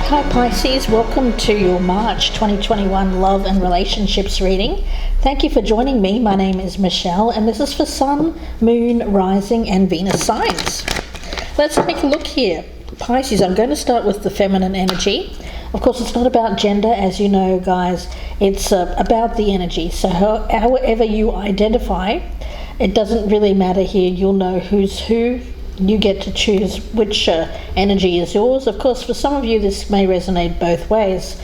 Hi Pisces, welcome to your March 2021 love and relationships reading. Thank you for joining me. My name is Michelle and this is for Sun, Moon, Rising and Venus signs. Let's take a look here. Pisces, I'm going to start with the feminine energy. Of course, it's not about gender, as you know, guys. It's about the energy. So however you identify, it doesn't really matter here. You'll know who's who. You get to choose which energy is yours. Of course, for some of you, this may resonate both ways,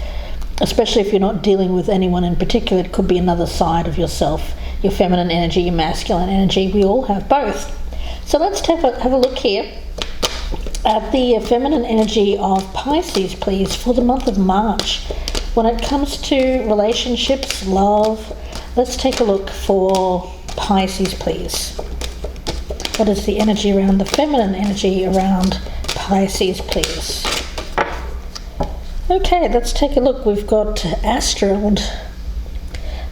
especially if you're not dealing with anyone in particular. It could be another side of yourself, your feminine energy, your masculine energy. We all have both. So let's have a look here at the feminine energy of Pisces, please, for the month of March. When it comes to relationships, love, let's take a look for Pisces, please. What is the energy around the feminine energy around Pisces, please? Okay, let's take a look. We've got Astra and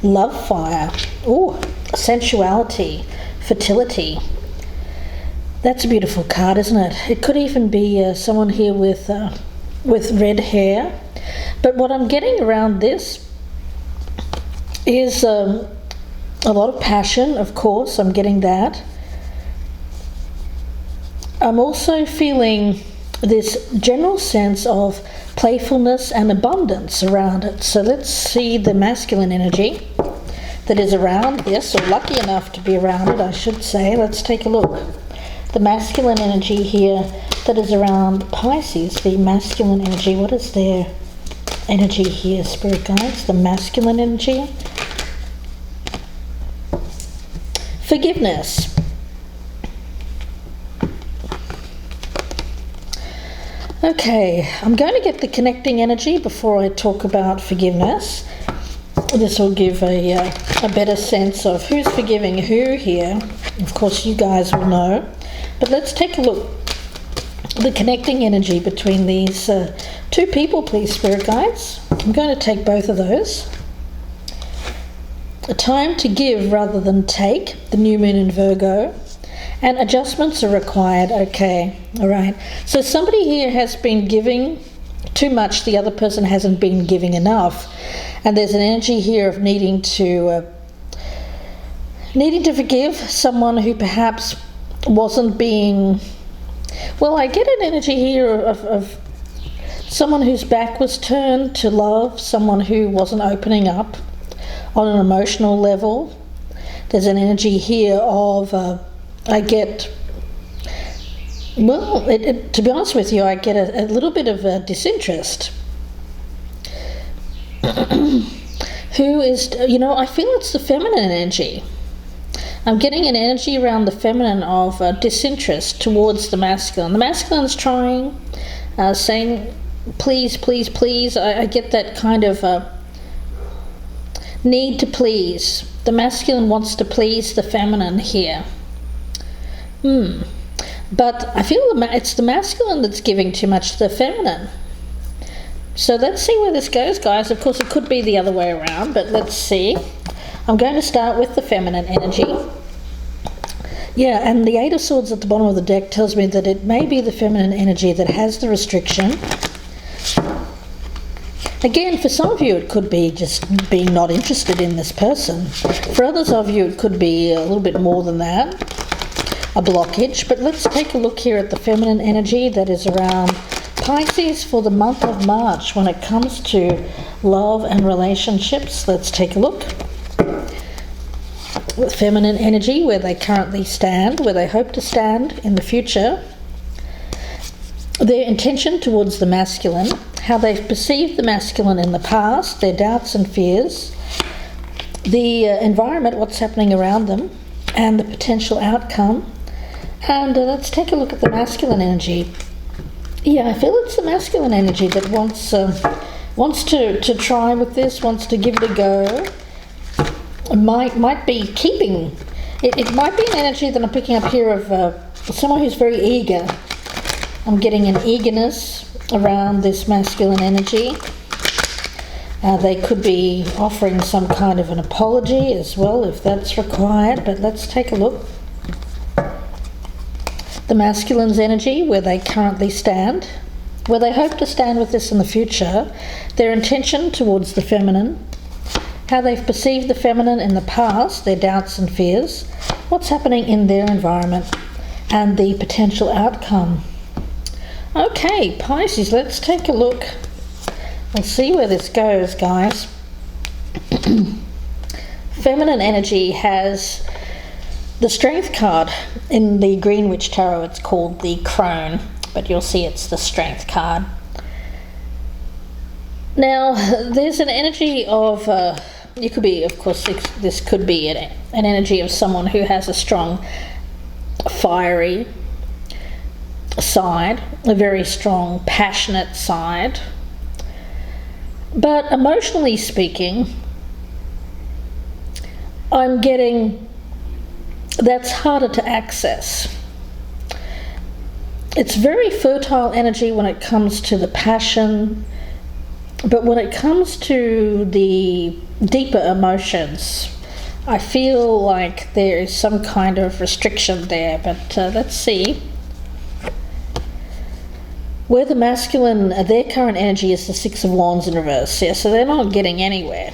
Love Fire. Ooh, sensuality, fertility. That's a beautiful card, isn't it? It could even be someone here with red hair. But what I'm getting around this is a lot of passion, of course. I'm getting that. I'm also feeling this general sense of playfulness and abundance around it. So let's see the masculine energy that is around this, or lucky enough to be around it, I should say. Let's take a look. The masculine energy here that is around Pisces, the masculine energy. What is their energy here, spirit guides? The masculine energy. Forgiveness. Okay, I'm going to get the connecting energy before I talk about forgiveness. This will give a better sense of who's forgiving who here. Of course, you guys will know. But let's take a look. The connecting energy between these two people, please, spirit guides. I'm going to take both of those. A time to give rather than take, the new moon in Virgo. And adjustments are required. Okay, all right. So somebody here has been giving too much. The other person hasn't been giving enough. And there's an energy here of needing to forgive someone who perhaps wasn't being... Well, I get an energy here of someone whose back was turned to love, someone who wasn't opening up on an emotional level. There's an energy here of... I get, well, to be honest with you, I get a little bit of disinterest. Who is, I feel it's the feminine energy. I'm getting an energy around the feminine of disinterest towards the masculine. The masculine's trying, saying, please, please, please. I get that kind of need to please. The masculine wants to please the feminine here. But I feel it's the masculine that's giving too much to the feminine. So let's see where this goes, guys. Of course, it could be the other way around, but let's see. I'm going to start with the feminine energy. Yeah, and the Eight of Swords at the bottom of the deck tells me that it may be the feminine energy that has the restriction. Again, for some of you, it could be just being not interested in this person. For others of you, it could be a little bit more than that. A blockage. But let's take a look here at the feminine energy that is around Pisces for the month of March when it comes to love and relationships. Let's take a look. With feminine energy, where they currently stand, where they hope to stand in the future, their intention towards the masculine, how they've perceived the masculine in the past, their doubts and fears, the environment, what's happening around them, and the potential outcome. And let's take a look at the masculine energy. Yeah, I feel it's the masculine energy that wants to try with this, wants to give it a go. Might be keeping. It might be an energy that I'm picking up here of someone who's very eager. I'm getting an eagerness around this masculine energy. They could be offering some kind of an apology as well if that's required, but let's take a look. The masculine's energy, where they currently stand. where they hope to stand with this in the future, their intention towards the feminine, how they've perceived the feminine in the past, their doubts and fears, what's happening in their environment, and the potential outcome. Okay, Pisces, let's take a look. We'll see where this goes, guys. Feminine energy has the Strength card. In the Greenwich Tarot, it's called the Crone, but you'll see it's the Strength card. Now, there's an energy of, you could be, of course, this could be an energy of someone who has a strong, fiery side, a very strong, passionate side. But emotionally speaking, I'm getting that's harder to access. It's very fertile energy when it comes to the passion, but when it comes to the deeper emotions, I feel like there is some kind of restriction there. But let's see. Where the masculine, their current energy is the Six of Wands in reverse, yeah, so they're not getting anywhere.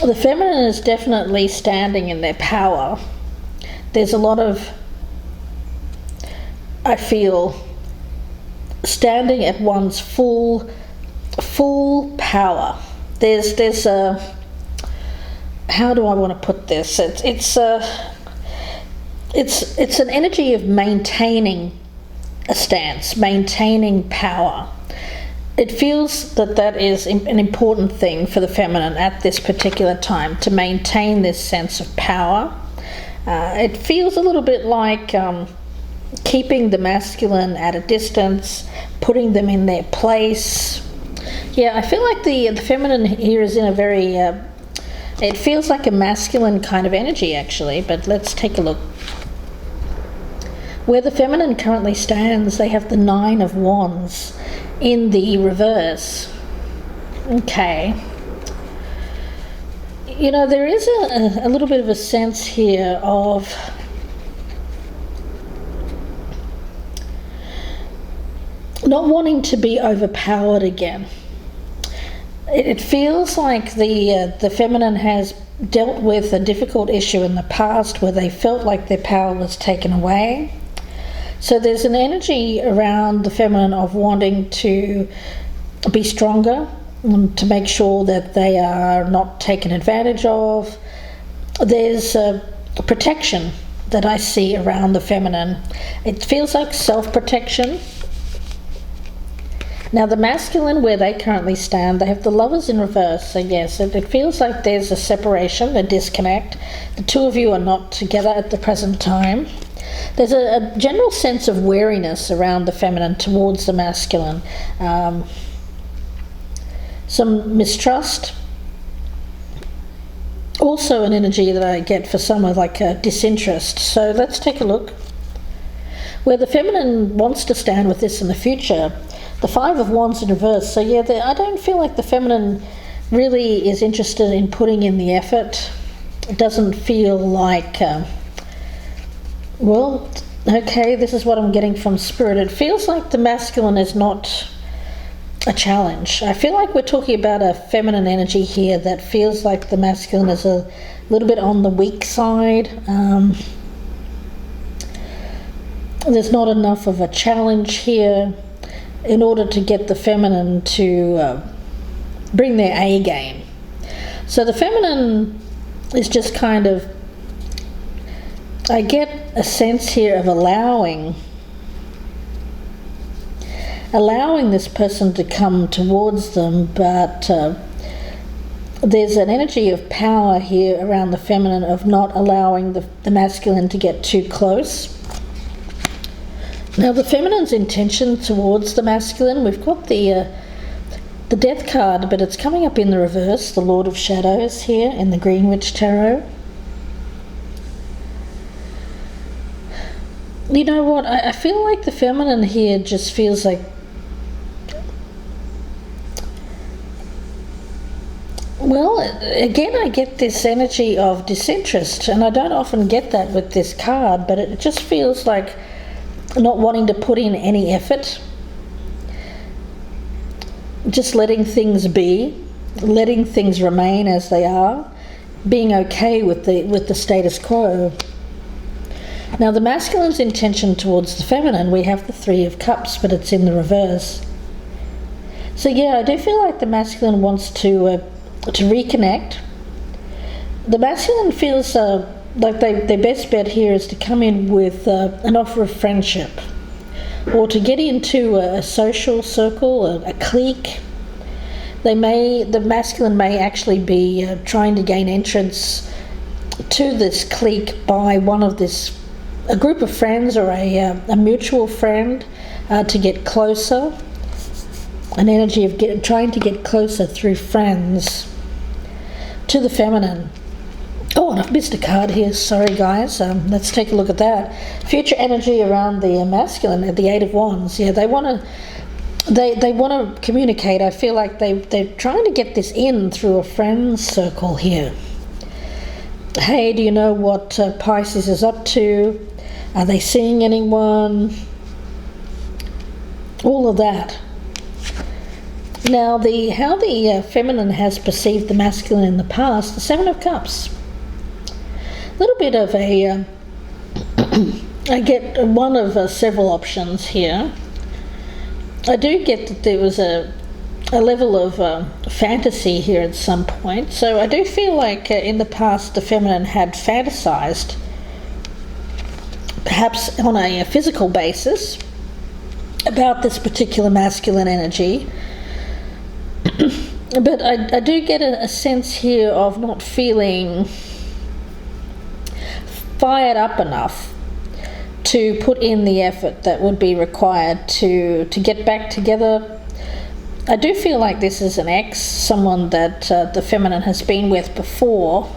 The feminine is definitely standing in their power. There's a lot of, I feel, standing at one's full power. There's a, how do I want to put this? It's an energy of maintaining a stance, maintaining power. It feels that is an important thing for the feminine at this particular time, to maintain this sense of power. It feels a little bit like keeping the masculine at a distance, putting them in their place. Yeah, I feel like the feminine here is in a very, it feels like a masculine kind of energy actually, but let's take a look. Where the feminine currently stands, they have the Nine of Wands in the reverse. Okay. You know, there is a little bit of a sense here of not wanting to be overpowered again. It feels like the feminine has dealt with a difficult issue in the past where they felt like their power was taken away. So there's an energy around the feminine of wanting to be stronger, to make sure that they are not taken advantage of. There's a protection that I see around the feminine. It feels like self-protection. Now the masculine, where they currently stand, they have the Lovers in reverse. So yes, it feels like there's a separation, a disconnect. The two of you are not together at the present time. There's a general sense of wariness around the feminine towards the masculine. Some mistrust. Also an energy that I get for someone like a disinterest. So let's take a look. Where the feminine wants to stand with this in the future, the Five of Wands in reverse. So yeah, I don't feel like the feminine really is interested in putting in the effort. It doesn't feel like... well, okay, this is what I'm getting from Spirit. It feels like the masculine is not a challenge. I feel like we're talking about a feminine energy here that feels like the masculine is a little bit on the weak side. There's not enough of a challenge here in order to get the feminine to bring their A game. So the feminine is just kind of, I get a sense here of allowing this person to come towards them, but there's an energy of power here around the feminine of not allowing the masculine to get too close. Now the feminine's intention towards the masculine, we've got the Death card, but it's coming up in the reverse, the Lord of Shadows here in the Greenwich Tarot. You know what, I feel like the feminine here just feels like, well, again I get this energy of disinterest, and I don't often get that with this card, but it just feels like not wanting to put in any effort just letting things be, letting things remain as they are, being okay with the status quo. Now the masculine's intention towards the feminine, we have the Three of Cups, but it's in the reverse. So yeah, I do feel like the masculine wants to reconnect. The masculine feels like their best bet here is to come in with an offer of friendship, or to get into a social circle, a clique. The masculine may actually be trying to gain entrance to this clique by a group of friends or a mutual friend to get closer. An energy of trying to get closer through friends to the feminine. Oh, and I've missed a card here. Sorry, guys. Let's take a look at that. Future energy around the masculine at the Eight of Wands. Yeah, they want to communicate. I feel like they're trying to get this in through a friend's circle here. Hey, do you know what Pisces is up to? Are they seeing anyone? All of that. Now, how the feminine has perceived the masculine in the past, the Seven of Cups. A little bit of a, I get one of several options here. I do get that there was a level of fantasy here at some point. So I do feel like in the past the feminine had fantasized, perhaps on a physical basis, about this particular masculine energy. But I do get a sense here of not feeling fired up enough to put in the effort that would be required to get back together. I do feel like this is an ex, someone that the feminine has been with before.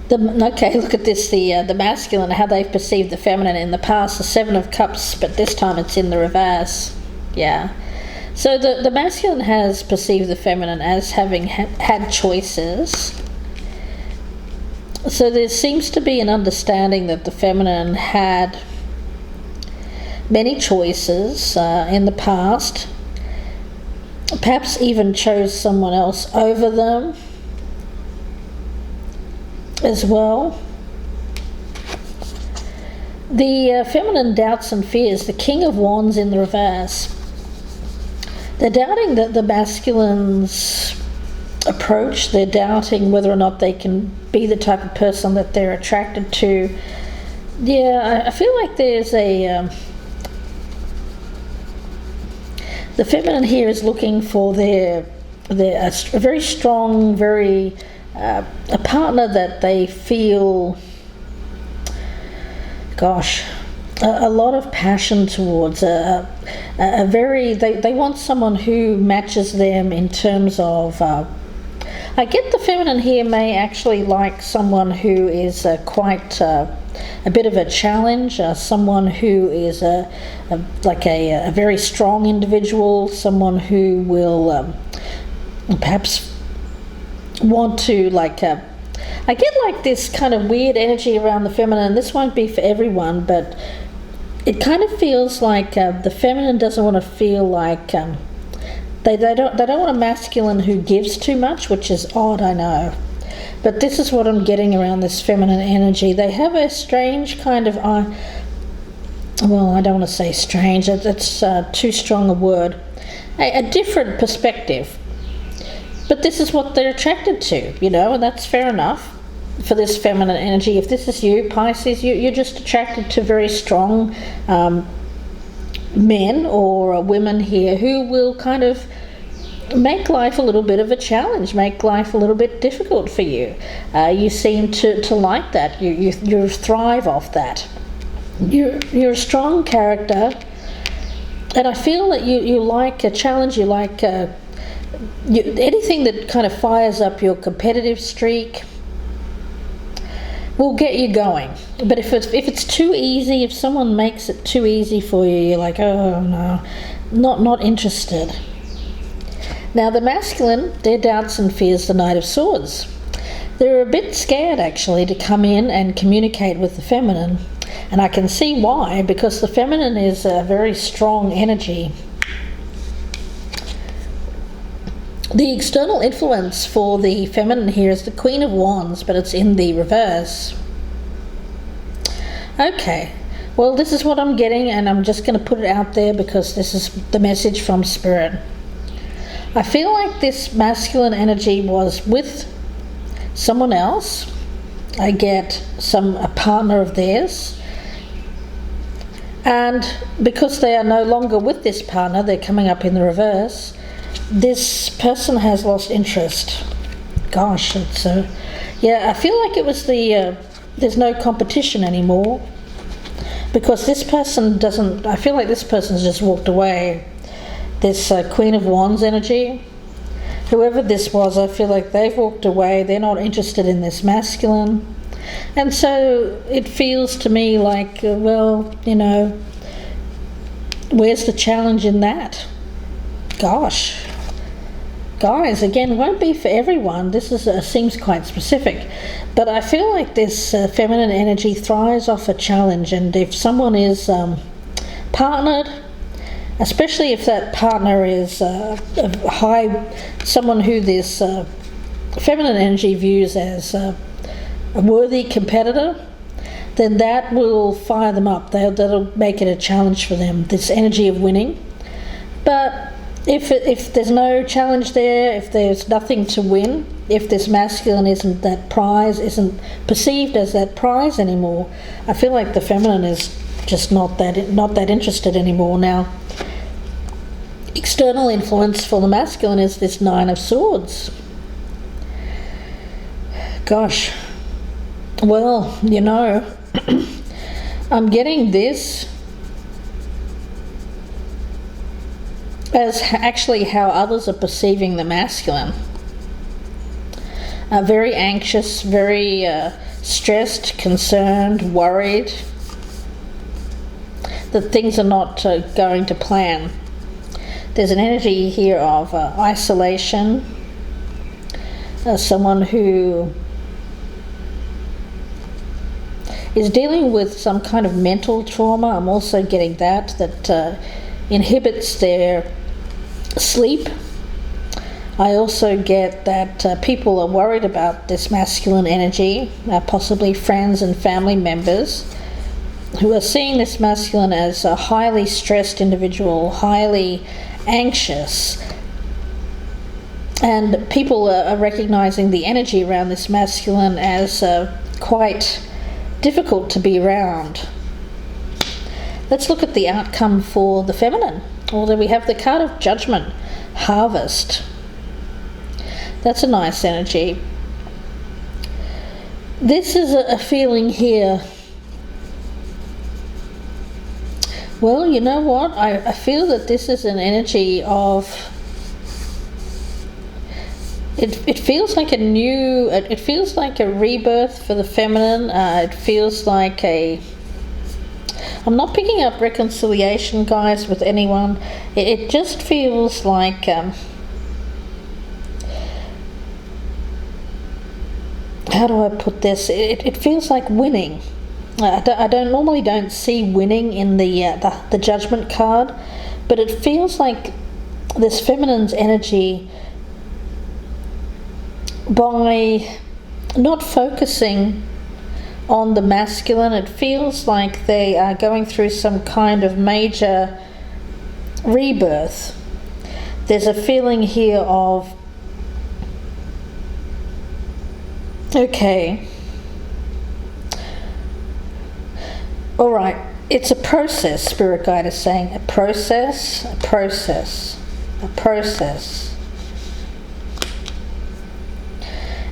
Okay, look at this, the masculine, how they've perceived the feminine in the past, the Seven of Cups, but this time it's in the reverse. Yeah. So the masculine has perceived the feminine as having had choices. So there seems to be an understanding that the feminine had many choices in the past, perhaps even chose someone else over them as well. The feminine doubts and fears, the King of Wands in the reverse. They're doubting that the masculine's approach, they're doubting whether or not they can be the type of person that they're attracted to. Yeah, I feel like there's the feminine here is looking for a very strong, a partner that they feel, a lot of passion towards, they want someone who matches them in terms of, I get the feminine here may actually like someone who is quite a bit of a challenge, someone who is a very strong individual, someone who will perhaps want to I get like this kind of weird energy around the feminine. This won't be for everyone, but it kind of feels like the feminine doesn't want to feel like they don't want a masculine who gives too much, which is odd, I know. But this is what I'm getting around this feminine energy. They have a strange kind of, well, I don't want to say strange, that's too strong a word, a different perspective. But this is what they're attracted to, and that's fair enough for this feminine energy. If this is you, Pisces, you're just attracted to very strong men or women here who will kind of make life a little bit of a challenge, make life a little bit difficult for you. You seem to like that. You thrive off that. You're a strong character, and I feel that you like a challenge. You like anything that kind of fires up your competitive streak will get you going. But if it's too easy, if someone makes it too easy for you, you're like, oh no, not interested. Now the masculine, their doubts and fears, the Knight of Swords. They're a bit scared actually to come in and communicate with the feminine. And I can see why, because the feminine is a very strong energy. The external influence for the feminine here is the Queen of Wands, but it's in the reverse. Okay, well, this is what I'm getting, and I'm just going to put it out there because this is the message from Spirit. I feel like this masculine energy was with someone else. I get a partner of theirs. And because they are no longer with this partner, they're coming up in the reverse, this person has lost interest. Gosh, it's yeah, I feel like it was there's no competition anymore, because this person I feel like this person's just walked away. This Queen of Wands energy, whoever this was, I feel like they've walked away. They're not interested in this masculine. And so it feels to me like, well, you know, where's the challenge in that? Gosh. Guys, again, won't be for everyone. This seems quite specific. But I feel like this feminine energy thrives off a challenge. And if someone is partnered, especially if that partner is someone who this feminine energy views as a worthy competitor, then that will fire them up. That'll make it a challenge for them, this energy of winning. But if there's no challenge there, if there's nothing to win, if this masculine isn't perceived as that prize anymore, I feel like the feminine is just not that interested anymore. Now, external influence for the masculine is this Nine of Swords. Gosh, well, you know, I'm getting this as actually how others are perceiving the masculine. Very anxious, very stressed, concerned, worried that things are not going to plan. There's an energy here of isolation, someone who is dealing with some kind of mental trauma. I'm also getting that inhibits their sleep. I also get that people are worried about this masculine energy, possibly friends and family members who are seeing this masculine as a highly stressed individual, highly anxious. And people are recognizing the energy around this masculine as quite difficult to be around. Let's look at the outcome for the feminine. Although we have the card of Judgment, Harvest. That's a nice energy. This is a feeling here. Well, you know what? I feel that this is an energy of... It feels like it feels like a rebirth for the feminine. It feels like I'm not picking up reconciliation, guys, with anyone. It just feels like how do I put this? It feels like winning. I normally don't see winning in the Judgment card, but it feels like this feminine's energy, by not focusing on the masculine, it feels like they are going through some kind of major rebirth. There's a feeling here of, okay, all right, it's a process, Spirit Guide is saying, a process.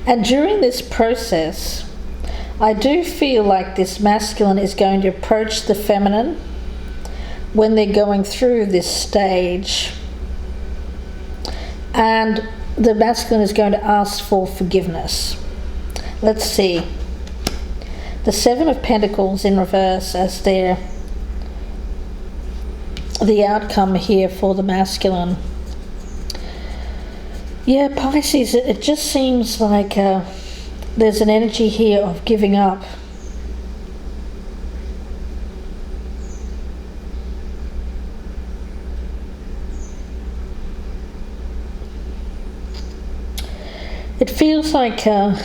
And during this process, I do feel like this masculine is going to approach the feminine when they're going through this stage. And the masculine is going to ask for forgiveness. Let's see. The Seven of Pentacles in reverse as the outcome here for the masculine. Yeah, Pisces, it just seems like there's an energy here of giving up. It feels like, yeah,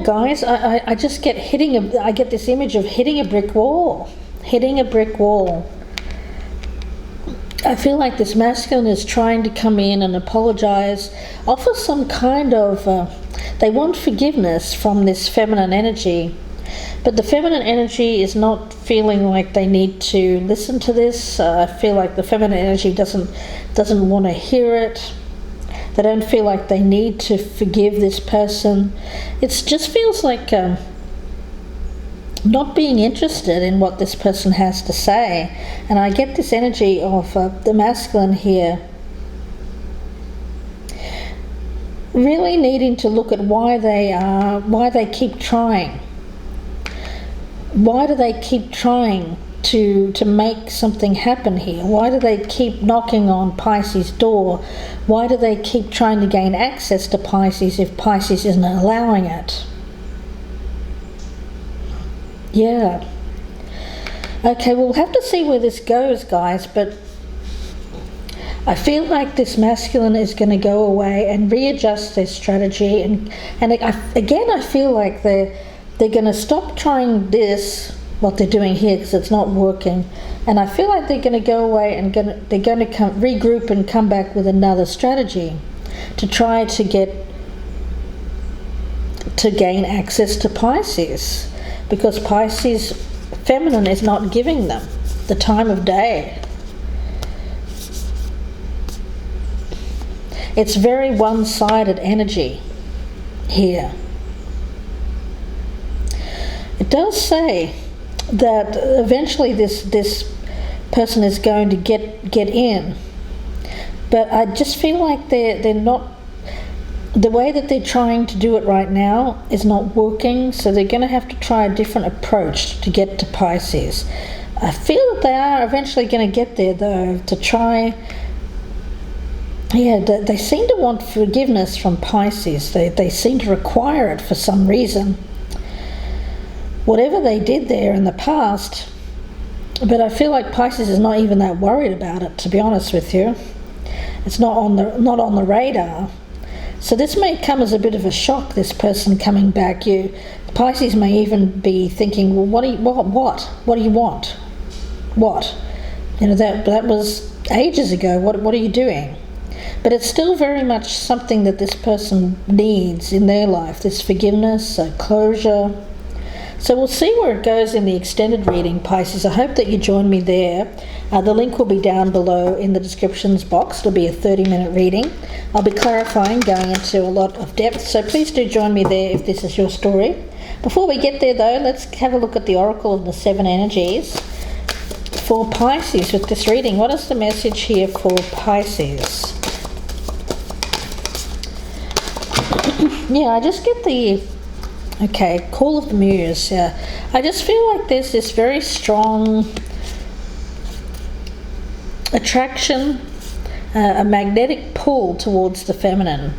guys, I just get I get this image of hitting a brick wall. Hitting a brick wall. I feel like this masculine is trying to come in and apologize, offer some kind of, they want forgiveness from this feminine energy, but the feminine energy is not feeling like they need to listen to this. I feel like the feminine energy doesn't want to hear it. They don't feel like they need to forgive this person. It just feels like not being interested in what this person has to say. And I get this energy of the masculine here really needing to look at why they keep trying. Why do they keep trying to make something happen here? Why do they keep knocking on Pisces' door? Why do they keep trying to gain access to Pisces if Pisces isn't allowing it? Yeah. Okay, we'll have to see where this goes, guys, but I feel like this masculine is going to go away and readjust their strategy, and I feel like they're going to stop trying what they're doing here, because it's not working, and I feel like they're going to go away and they're going to regroup and come back with another strategy to try to gain access to Pisces, because Pisces feminine is not giving them the time of day. It's very one-sided energy here. It does say that eventually this person is going to get in, but I just feel like they're not, the way that they're trying to do it right now is not working, so they're going to have to try a different approach to get to Pisces. I feel that they are eventually going to get there, though, to try. Yeah, they seem to want forgiveness from Pisces. They seem to require it for some reason. Whatever they did there in the past, but I feel like Pisces is not even that worried about it, to be honest with you. It's not on the radar. So this may come as a bit of a shock, this person coming back. Pisces may even be thinking, well, what do you want? What? That was ages ago. What are you doing? But it's still very much something that this person needs in their life, this forgiveness, closure. So we'll see where it goes in the extended reading, Pisces. I hope that you join me there. The link will be down below in the descriptions box. It'll be a 30-minute reading. I'll be clarifying, going into a lot of depth, so please do join me there if this is your story. Before we get there, though, let's have a look at the Oracle of the 7 energies for Pisces with this reading. What is the message here for Pisces? Yeah, I just get the... Okay, Call of the Muse. Yeah, I just feel like there's this very strong attraction, a magnetic pull towards the feminine.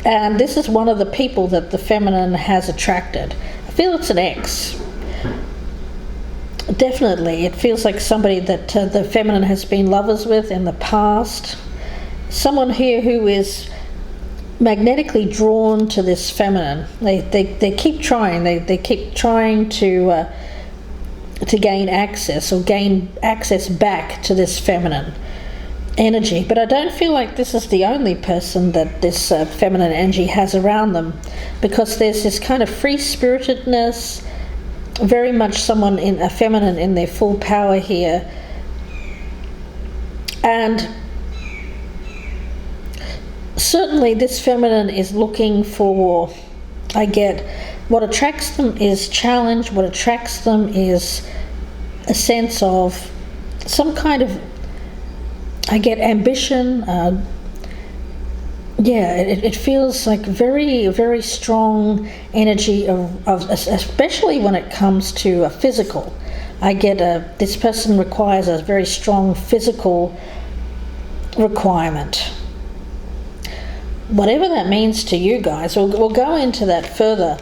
And this is one of the people that the feminine has attracted. I feel it's an ex. Definitely, it feels like somebody that the feminine has been lovers with in the past. Someone here who is magnetically drawn to this feminine. They keep trying. They keep trying to gain access, or gain access back to this feminine energy. But I don't feel like this is the only person that this feminine energy has around them, because there's this kind of free-spiritedness, very much someone in a feminine in their full power here. And certainly this feminine is looking for, what attracts them is challenge, what attracts them is a sense of some kind of, ambition. It feels like very, very strong energy of especially when it comes to a physical. This person requires a very strong physical requirement. Whatever that means to you guys, we'll go into that further.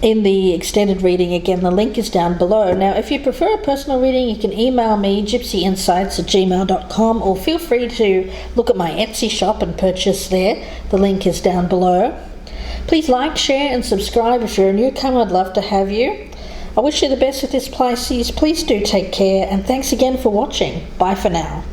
in the extended reading. Again, the link is down below. Now, if you prefer a personal reading, you can email me, gypsyinsights@gmail.com, or feel free to look at my Etsy shop and purchase there. The link is down below. Please like, share, and subscribe. If you're a newcomer, I'd love to have you. I wish you the best with this, Pisces. Please do take care, and thanks again for watching. Bye for now.